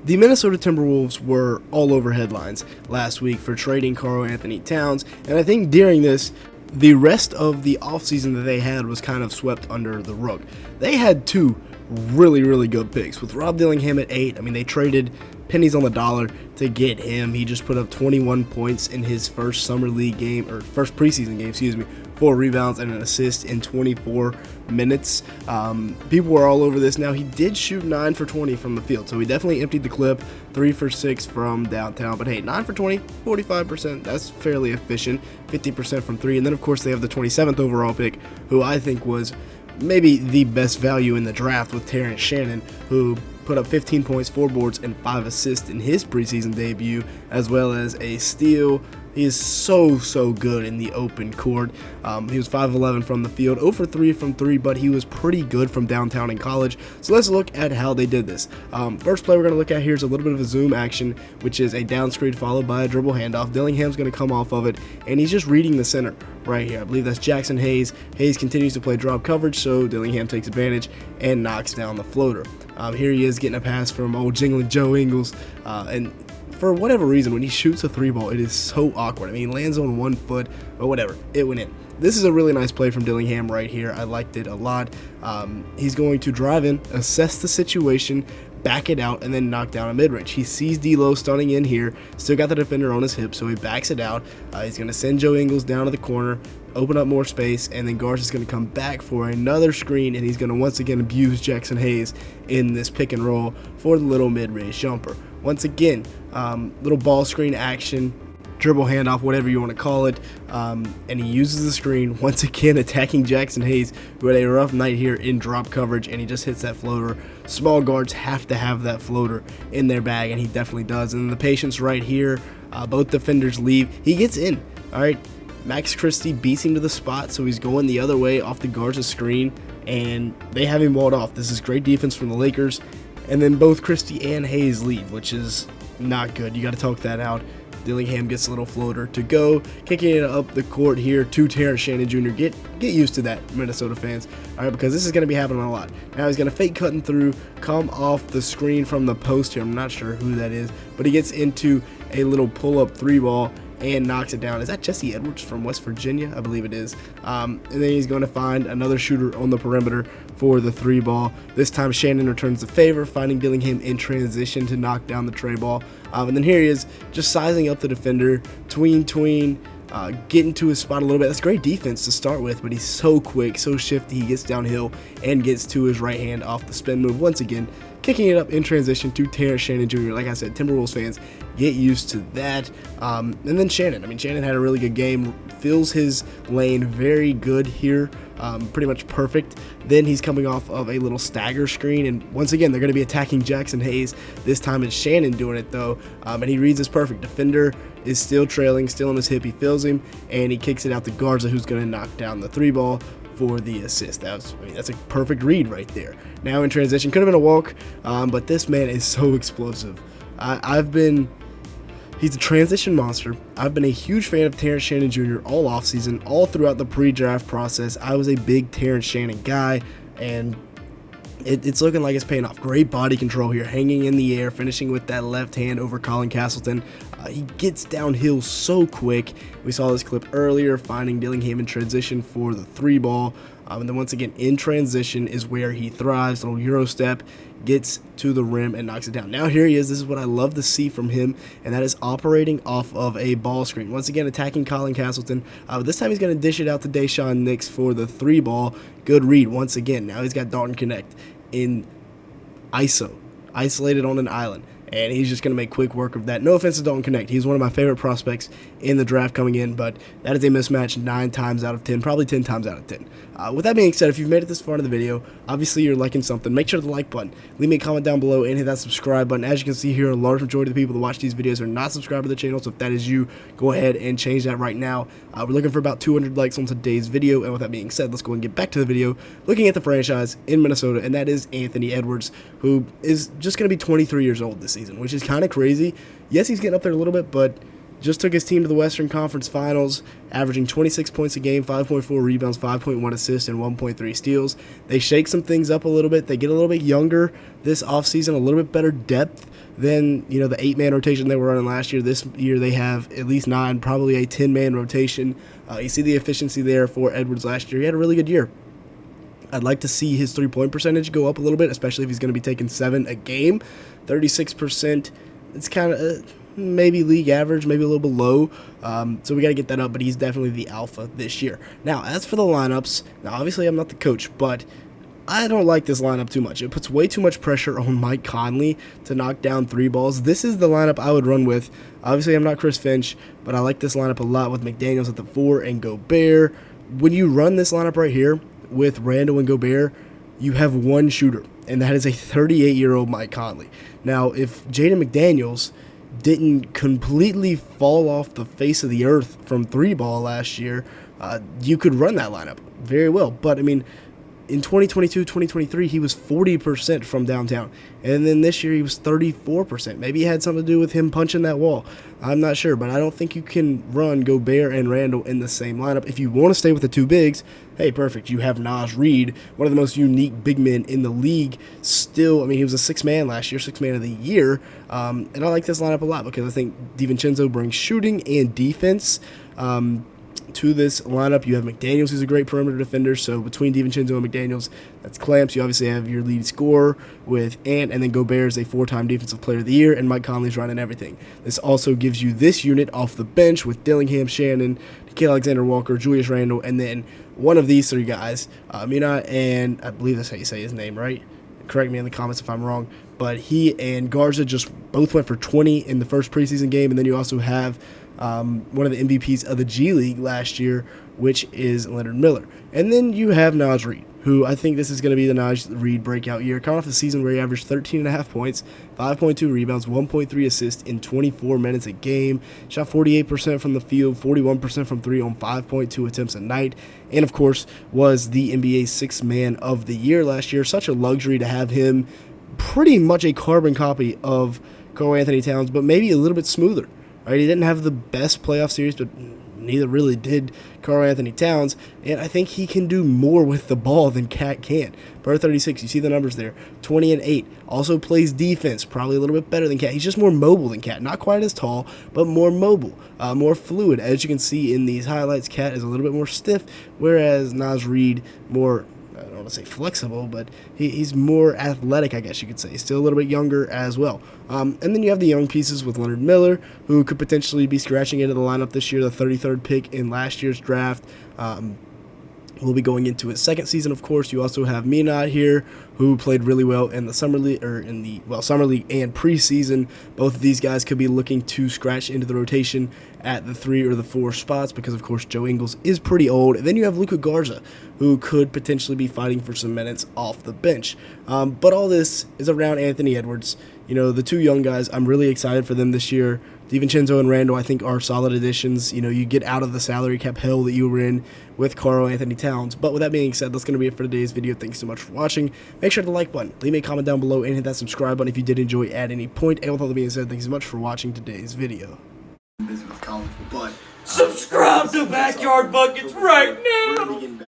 The Minnesota Timberwolves were all over headlines last week for trading Karl-Anthony Towns, and I think during this, the rest of the offseason that they had was kind of swept under the rug. They had two really good picks. With Rob Dillingham at 8, I mean, they traded pennies on the dollar to get him. He just put up 21 points in his first summer league game, or first preseason game, 4 rebounds and an assist in 24 minutes. People were all over this. Now, he did shoot 9 for 20 from the field, so he definitely emptied the clip. 3 for 6 from downtown, but hey, 9 for 20, 45%, that's fairly efficient. 50% from 3, and then of course they have the 27th overall pick, who I think was maybe the best value in the draft, with Terrence Shannon, who put up 15 points, 4 boards, and 5 assists in his preseason debut, as well as a steal. He is so good in the open court. He was 5'11 from the field, 0 for 3 from 3, but he was pretty good from downtown in college. So let's look at how they did this. First play we're going to look at here is a little bit of a zoom action, which is a down screen followed by a dribble handoff. Dillingham's going to come off of it, and he's just reading the center right here. I believe that's Jackson Hayes. Hayes continues to play drop coverage, so Dillingham takes advantage and knocks down the floater. Here he is getting a pass from old jingling Joe Ingles, and for whatever reason, when he shoots a 3-ball, it is so awkward. I mean, he lands on 1 foot, but whatever, it went in. This is a really nice play from Dillingham right here. I liked it a lot. He's going to drive in, assess the situation, back it out, and then knock down a mid-range. He sees D'Lo stunning in here, still got the defender on his hip, so he backs it out. He's going to send Joe Ingles down to the corner, open up more space, and then Garza is going to come back for another screen, and he's going to once again abuse Jackson Hayes in this pick and roll for the little mid-range jumper. Once again, little ball screen action, dribble handoff, whatever you want to call it, and he uses the screen, once again attacking Jackson Hayes, who had a rough night here in drop coverage, and he just hits that floater. Small guards have to have that floater in their bag, and he definitely does. And the patience right here, both defenders leave. He gets in, all right. Max Christie beats him to the spot, so he's going the other way off the Garza screen, and they have him walled off. This is great defense from the Lakers, and then both Christie and Hayes leave, which is not good. You got to talk that out. Dillingham gets a little floater to go, kicking it up the court here to Terrence Shannon Jr. Get used to that, Minnesota fans, all right, because this is going to be happening a lot. Now he's going to fake cutting through, come off the screen from the post here. I'm not sure who that is, but he gets into a little pull-up 3-ball and knocks it down. Is that Jesse Edwards from West Virginia? I believe it is. And then he's going to find another shooter on the perimeter for the 3-ball. This time Shannon returns the favor, finding Dillingham in transition to knock down the tray ball. And then here he is, just sizing up the defender, tween, getting to his spot a little bit. That's great defense to start with, but he's so quick, so shifty. He gets downhill and gets to his right hand off the spin move once again, kicking it up in transition to Terrence Shannon Jr. Like I said, Timberwolves fans, get used to that. And then Shannon. I mean, Shannon had a really good game, fills his lane very good here, pretty much perfect. Then he's coming off of a little stagger screen, and once again, they're going to be attacking Jackson Hayes. This time it's Shannon doing it, though, and he reads this perfect. Defender is still trailing, still on his hip. He fills him, and he kicks it out to Garza, who's going to knock down the 3-ball for the assist. That's a perfect read right there. Now in transition, could have been a walk, but this man is so explosive. He's a transition monster. I've been a huge fan of Terrence Shannon Jr. all offseason, all throughout the pre-draft process. I was a big Terrence Shannon guy, and it's looking like it's paying off. Great body control here, hanging in the air, finishing with that left hand over Colin Castleton. He gets downhill so quick. We saw this clip earlier, finding Dillingham in transition for the 3-ball. And then once again, in transition is where he thrives. Little Euro step, gets to the rim and knocks it down. Now here he is. This is what I love to see from him, and that is operating off of a ball screen. Once again, attacking Colin Castleton. This time he's going to dish it out to Deshaun Nix for the 3-ball. Good read once again. Now he's got Dalton Connect in ISO, isolated on an island, and he's just going to make quick work of that. No offense to Dalton Connect. He's one of my favorite prospects in the draft coming in, but that is a mismatch 9 times out of 10, probably 10 times out of 10. With that being said, if you've made it this far in the video, obviously you're liking something. Make sure to the like button. Leave me a comment down below and hit that subscribe button. As you can see here, a large majority of the people that watch these videos are not subscribed to the channel, so if that is you, go ahead and change that right now. We're looking for about 200 likes on today's video, and with that being said, let's go and get back to the video, looking at the franchise in Minnesota, and that is Anthony Edwards, who is just going to be 23 years old this season, which is kind of crazy. Yes, he's getting up there a little bit, but just took his team to the Western Conference Finals, averaging 26 points a game, 5.4 rebounds, 5.1 assists, and 1.3 steals. They shake some things up a little bit. They get a little bit younger this offseason, a little bit better depth than, the 8-man rotation they were running last year. This year they have at least 9, probably a 10-man rotation. You see the efficiency there for Edwards last year. He had a really good year. I'd like to see his three-point percentage go up a little bit, especially if he's going to be taking 7 a game. 36%, it's kind of maybe league average, maybe a little bit low. So we got to get that up, but he's definitely the alpha this year. Now, as for the lineups, now obviously I'm not the coach, but I don't like this lineup too much. It puts way too much pressure on Mike Conley to knock down 3 balls. This is the lineup I would run with. Obviously, I'm not Chris Finch, but I like this lineup a lot with McDaniels at the 4 and Gobert. When you run this lineup right here with Randall and Gobert, you have one shooter, and that is a 38-year-old Mike Conley. Now, if Jaden McDaniels didn't completely fall off the face of the earth from 3-ball last year, you could run that lineup very well. But, I mean, in 2022, 2023, he was 40% from downtown. And then this year, he was 34%. Maybe it had something to do with him punching that wall. I'm not sure, but I don't think you can run Gobert and Randall in the same lineup. If you want to stay with the 2 bigs, hey, perfect. You have Naz Reid, one of the most unique big men in the league. Still, I mean, he was a 6-man last year, 6-man of the year. And I like this lineup a lot because I think DiVincenzo brings shooting and defense to this lineup. You have McDaniels, who's a great perimeter defender. So between DiVincenzo and McDaniels, that's clamps. You obviously have your lead scorer with Ant, and then Gobert is a 4-time Defensive Player of the Year, and Mike Conley's running everything. This also gives you this unit off the bench with Dillingham, Shannon, Nikhil Alexander-Walker, Julius Randle, and then one of these 3 guys, Mina, and I believe that's how you say his name, right? Correct me in the comments if I'm wrong. But he and Garza just both went for 20 in the first preseason game, and then you also have one of the MVPs of the G League last year, which is Leonard Miller. And then you have Naz Reid, who I think this is going to be the Naz Reid breakout year. Coming off a season where he averaged 13.5 points, 5.2 rebounds, 1.3 assists in 24 minutes a game. Shot 48% from the field, 41% from 3 on 5.2 attempts a night. And, of course, was the NBA's 6th man of the year last year. Such a luxury to have him, pretty much a carbon copy of Karl Anthony Towns, but maybe a little bit smoother. Right? He didn't have the best playoff series, but neither really did Karl Anthony Towns, and I think he can do more with the ball than Cat can. Per 36, you see the numbers there, 20 and 8. Also plays defense, probably a little bit better than Cat. He's just more mobile than Cat. Not quite as tall, but more mobile, more fluid. As you can see in these highlights, Cat is a little bit more stiff, whereas Naz Reid more, I don't want to say flexible, but he's more athletic, I guess you could say. He's still a little bit younger as well. And then you have the young pieces with Leonard Miller, who could potentially be scratching into the lineup this year, the 33rd pick in last year's draft. Will be going into his 2nd season, of course. You also have Minot here, who played really well in the summer league, summer league and preseason. Both of these guys could be looking to scratch into the rotation at the 3 or the 4 spots because, of course, Joe Ingles is pretty old. And then you have Luka Garza, who could potentially be fighting for some minutes off the bench. But all this is around Anthony Edwards. The 2 young guys, I'm really excited for them this year. DiVincenzo and Randall, I think, are solid additions. You get out of the salary cap hell that you were in with Karl Anthony Towns. But with that being said, that's going to be it for today's video. Thanks so much for watching. Make sure to like button, leave me a comment down below, and hit that subscribe button if you did enjoy at any point. And with all that being said, thanks so much for watching today's video. Subscribe to Backyard Buckets right now!